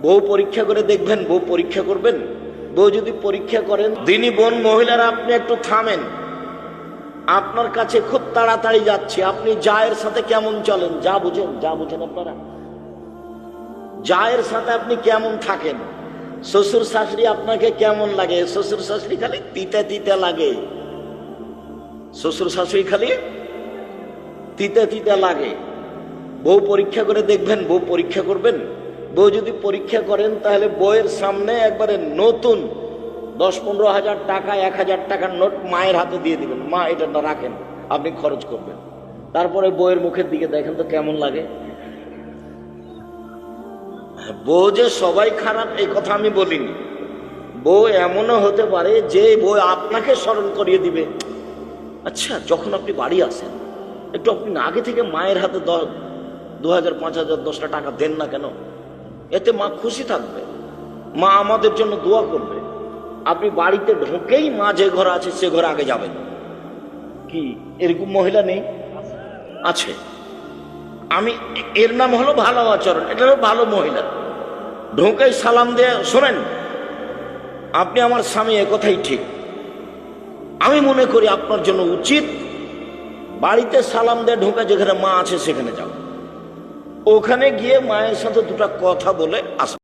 বউ পরীক্ষা করে দেখবেন, বউ পরীক্ষা করবেন। বউ যদি পরীক্ষা করেন, দিনী বোন মহিলারা আপনি একটু থামেন। আপনার কাছে খুব তাড়াতাড়ি যাচ্ছে, আপনি জায়ের সাথে কেমন চলেন, যা বুঝেন আপনারা, জায়ের সাথে আপনি কেমন থাকেন, শ্বশুর শাশুড়ি আপনাকে কেমন লাগে। শ্বশুর শাশুড়ি খালি তিতে তিতে লাগে, শ্বশুর শাশুড়ি খালি তিতে তিতে লাগে। বউ পরীক্ষা করে দেখবেন, বউ পরীক্ষা করবেন। বউ যদি পরীক্ষা করেন তাহলে বউয়ের সামনে একবারে নতুন 10-15 হাজার টাকা, 1000 টাকার নোট মায়ের হাতে দিয়ে দিবেন, মা এটা রাখেন, আপনি খরচ করবেন। তারপরে বউয়ের মুখের দিকে দেখেন তো কেমন লাগে। বউ যে সবাই খারাপ এই কথা আমি বলিনি। বউ এমনও হতে পারে যে বউ আপনাকে স্মরণ করিয়ে দিবে, আচ্ছা যখন আপনি বাড়ি আসেন একটু আপনি আগে থেকে মায়ের হাতে 2000, 5000, 10টা টাকা দেন না কেন, এতে মা খুশি থাকবে, মা আমাদের জন্য দোয়া করবে। আপনি বাড়িতে ঢোকেই মা যে ঘর আছে সে ঘরে আগে যাবেন। কি এরকম মহিলা নেই? আছে। আমি এর নাম হলো ভালো আচরণ, এটা হলো ভালো মহিলা। ঢোকেই সালাম দিয়ে, শোনেন আপনি আমার স্বামী, এ কথাই ঠিক। আমি মনে করি আপনার জন্য উচিত বাড়িতে সালাম দিয়ে ঢোকা, যেখানে মা আছে সেখানে যাও, ওখানে গিয়ে মায়ের সাথে দুটা কথা বলে আসবে।